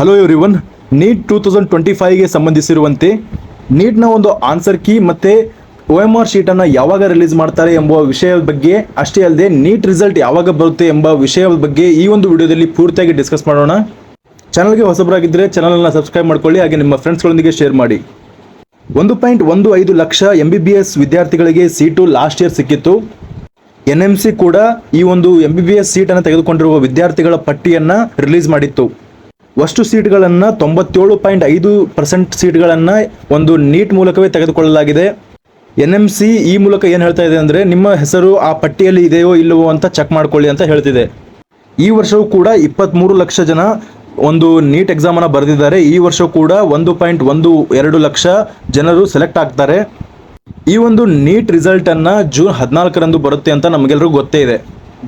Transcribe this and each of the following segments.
Hello everyone, neat 2025ಗೆ ಸಂಬಂಧಿಸಿರುವಂತೆ ನೀಟ್ನ ಒಂದು answer key ಮತ್ತು OMR ಶೀಟನ್ನು ಯಾವಾಗ ರಿಲೀಸ್ ಮಾಡ್ತಾರೆ ಎಂಬ ವಿಷಯದ ಬಗ್ಗೆ, ಅಷ್ಟೇ ಅಲ್ಲದೆ ನೀಟ್ ರಿಸಲ್ಟ್ ಯಾವಾಗ ಬರುತ್ತೆ ಎಂಬ ವಿಷಯದ ಬಗ್ಗೆ ಈ ಒಂದು ವಿಡಿಯೋದಲ್ಲಿ ಪೂರ್ತಿಯಾಗಿ ಡಿಸ್ಕಸ್ ಮಾಡೋಣ. ಚಾನಲ್ಗೆ ಹೊಸಬರಾಗಿದ್ದರೆ ಚಾನಲನ್ನು ಸಬ್ಸ್ಕ್ರೈಬ್ ಮಾಡ್ಕೊಳ್ಳಿ, ಹಾಗೆ ನಿಮ್ಮ ಫ್ರೆಂಡ್ಸ್ಗಳೊಂದಿಗೆ ಶೇರ್ ಮಾಡಿ. 1.15 ಲಕ್ಷ MBBS ವಿದ್ಯಾರ್ಥಿಗಳಿಗೆ ಸೀಟು ಲಾಸ್ಟ್ ಇಯರ್ ಸಿಕ್ಕಿತ್ತು. NMC ಕೂಡ ಈ ಒಂದು MBBS ಸೀಟನ್ನು ತೆಗೆದುಕೊಂಡಿರುವ ವಿದ್ಯಾರ್ಥಿಗಳ ಪಟ್ಟಿಯನ್ನು ರಿಲೀಸ್ ಮಾಡಿತ್ತು. ಅಷ್ಟು ಸೀಟ್ಗಳನ್ನು 97.5% ಸೀಟ್ಗಳನ್ನು ಒಂದು ನೀಟ್ ಮೂಲಕವೇ ತೆಗೆದುಕೊಳ್ಳಲಾಗಿದೆ. NMC ಈ ಮೂಲಕ ಏನು ಹೇಳ್ತಾ ಇದೆ ಅಂದರೆ, ನಿಮ್ಮ ಹೆಸರು ಆ ಪಟ್ಟಿಯಲ್ಲಿ ಇದೆಯೋ ಇಲ್ಲವೋ ಅಂತ ಚೆಕ್ ಮಾಡ್ಕೊಳ್ಳಿ ಅಂತ ಹೇಳ್ತಿದೆ. ಈ ವರ್ಷವೂ ಕೂಡ 23 ಲಕ್ಷ ಜನ ಒಂದು ನೀಟ್ ಎಕ್ಸಾಮನ್ನು ಬರೆದಿದ್ದಾರೆ. ಈ ವರ್ಷ ಕೂಡ 1.12 ಲಕ್ಷ ಜನರು ಸೆಲೆಕ್ಟ್ ಆಗ್ತಾರೆ. ಈ ಒಂದು ನೀಟ್ ರಿಸಲ್ಟನ್ನು ಜೂನ್ 14ರಂದು ಬರುತ್ತೆ ಅಂತ ನಮಗೆಲ್ಲರಿಗೂ ಗೊತ್ತೇ ಇದೆ.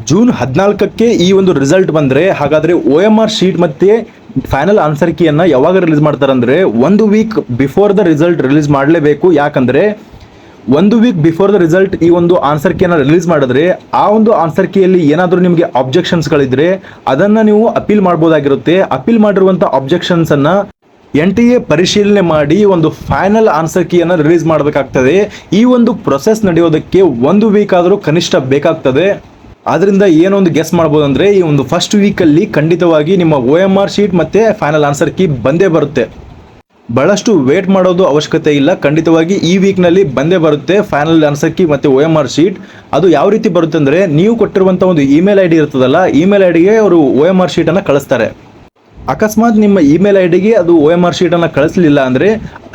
ಜೂನ್ 14ಕ್ಕೆ ಈ ಒಂದು ರಿಸಲ್ಟ್ ಬಂದರೆ, ಹಾಗಾದರೆ OMR ಶೀಟ್ ಮತ್ತು ಫೈನಲ್ ಆನ್ಸರ್ ಕೀಯನ್ನು ಯಾವಾಗ ರಿಲೀಸ್ ಮಾಡ್ತಾರೆ ಅಂದರೆ, 1 weak before the result release ಮಾಡಲೇಬೇಕು. ಯಾಕಂದರೆ 1 ವೀಕ್ ಬಿಫೋರ್ ದ ರಿಸಲ್ಟ್ ಈ ಒಂದು ಆನ್ಸರ್ ಕೀಯನ್ನು ರಿಲೀಸ್ ಮಾಡಿದ್ರೆ, ಆ ಒಂದು ಆನ್ಸರ್ ಕೀಯಲ್ಲಿ ಏನಾದರೂ ನಿಮಗೆ ಅಬ್ಜೆಕ್ಷನ್ಸ್ಗಳಿದ್ರೆ ಅದನ್ನು ನೀವು ಅಪೀಲ್ ಮಾಡ್ಬೋದಾಗಿರುತ್ತೆ. ಅಪೀಲ್ ಮಾಡಿರುವಂಥ ಅಬ್ಜೆಕ್ಷನ್ಸನ್ನು NTA ಪರಿಶೀಲನೆ ಮಾಡಿ ಒಂದು ಫೈನಲ್ ಆನ್ಸರ್ ಕೀಯನ್ನು ರಿಲೀಸ್ ಮಾಡಬೇಕಾಗ್ತದೆ. ಈ ಒಂದು ಪ್ರೊಸೆಸ್ ನಡೆಯೋದಕ್ಕೆ 1 ವೀಕ್ ಆದರೂ ಕನಿಷ್ಠ ಬೇಕಾಗ್ತದೆ. ಆದ್ದರಿಂದ ಏನೊಂದು ಗೆಸ್ ಮಾಡ್ಬೋದು ಅಂದರೆ, ಈ ಒಂದು ಫಸ್ಟ್ ವೀಕಲ್ಲಿ ಖಂಡಿತವಾಗಿ ನಿಮ್ಮ OMR ಶೀಟ್ ಮತ್ತು ಫೈನಲ್ ಆನ್ಸರ್ ಕೀ ಬಂದೇ ಬರುತ್ತೆ. ಬಹಳಷ್ಟು ವೇಟ್ ಮಾಡೋದು ಅವಶ್ಯಕತೆ ಇಲ್ಲ, ಖಂಡಿತವಾಗಿ ಈ ವೀಕ್ನಲ್ಲಿ ಬಂದೇ ಬರುತ್ತೆ ಫೈನಲ್ ಆನ್ಸರ್ ಕೀ ಮತ್ತು OMR ಶೀಟ್. ಅದು ಯಾವ ರೀತಿ ಬರುತ್ತೆ ಅಂದರೆ, ನೀವು ಕೊಟ್ಟಿರುವಂಥ ಒಂದು ಇಮೇಲ್ ID ಇರ್ತದಲ್ಲ, ಇಮೇಲ್ IDಗೆ ಅವರು OMR ಶೀಟನ್ನು ಕಳಿಸ್ತಾರೆ. ಅಕಸ್ಮಾತ್ ನಿಮ್ಮ ಇಮೇಲ್ IDಗೆ ಅದು OMR ಶೀಟನ್ನು ಕಳಿಸಲಿಲ್ಲ ಅಂದರೆ,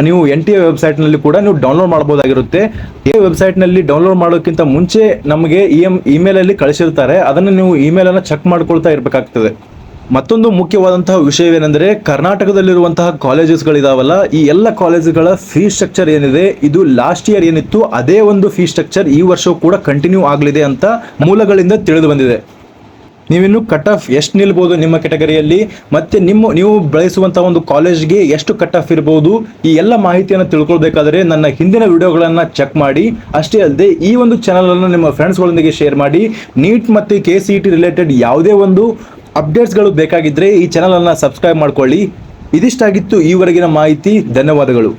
ನೀವು NTA ವೆಬ್ಸೈಟ್ನಲ್ಲಿ ಕೂಡ ನೀವು ಡೌನ್ಲೋಡ್ ಮಾಡ್ಬೋದಾಗಿರುತ್ತೆ. ಈ ವೆಬ್ಸೈಟ್ನಲ್ಲಿ ಡೌನ್ಲೋಡ್ ಮಾಡೋಕ್ಕಿಂತ ಮುಂಚೆ ನಮಗೆ ಇಮೇಲಲ್ಲಿ ಕಳಿಸಿರ್ತಾರೆ, ಅದನ್ನು ನೀವು ಇಮೇಲನ್ನು ಚೆಕ್ ಮಾಡ್ಕೊಳ್ತಾ ಇರಬೇಕಾಗ್ತದೆ. ಮತ್ತೊಂದು ಮುಖ್ಯವಾದಂತಹ ವಿಷಯವೇನೆಂದರೆ, ಕರ್ನಾಟಕದಲ್ಲಿರುವಂತಹ ಕಾಲೇಜಸ್ಗಳಿದಾವಲ್ಲ, ಈ ಎಲ್ಲ ಕಾಲೇಜುಗಳ ಫೀಸ್ ಸ್ಟ್ರಕ್ಚರ್ ಏನಿದೆ, ಇದು ಲಾಸ್ಟ್ ಇಯರ್ ಏನಿತ್ತು ಅದೇ ಒಂದು ಫೀಸ್ ಸ್ಟ್ರಕ್ಚರ್ ಈ ವರ್ಷವೂ ಕೂಡ ಕಂಟಿನ್ಯೂ ಆಗಲಿದೆ ಅಂತ ಮೂಲಗಳಿಂದ ತಿಳಿದು ಬಂದಿದೆ. ನೀವಿನ್ನು ಕಟ್ ಆಫ್ ಎಷ್ಟು ನಿಲ್ಬೋದು ನಿಮ್ಮ ಕೆಟಗರಿಯಲ್ಲಿ, ಮತ್ತು ನೀವು ಬೆಳೆಸುವಂಥ ಒಂದು ಕಾಲೇಜ್ಗೆ ಎಷ್ಟು ಕಟ್ ಆಫ್ ಇರ್ಬೋದು, ಈ ಎಲ್ಲ ಮಾಹಿತಿಯನ್ನು ತಿಳ್ಕೊಳ್ಬೇಕಾದ್ರೆ ನನ್ನ ಹಿಂದಿನ ವಿಡಿಯೋಗಳನ್ನು ಚೆಕ್ ಮಾಡಿ. ಅಷ್ಟೇ ಅಲ್ಲದೆ ಈ ಒಂದು ಚಾನಲನ್ನು ನಿಮ್ಮ ಫ್ರೆಂಡ್ಸ್ಗಳೊಂದಿಗೆ ಶೇರ್ ಮಾಡಿ. ನೀಟ್ ಮತ್ತು KCET ರಿಲೇಟೆಡ್ ಯಾವುದೇ ಒಂದು ಅಪ್ಡೇಟ್ಸ್ಗಳು ಬೇಕಾಗಿದ್ದರೆ ಈ ಚಾನಲನ್ನು ಸಬ್ಸ್ಕ್ರೈಬ್ ಮಾಡ್ಕೊಳ್ಳಿ. ಇದಿಷ್ಟಾಗಿತ್ತು ಈವರೆಗಿನ ಮಾಹಿತಿ. ಧನ್ಯವಾದಗಳು.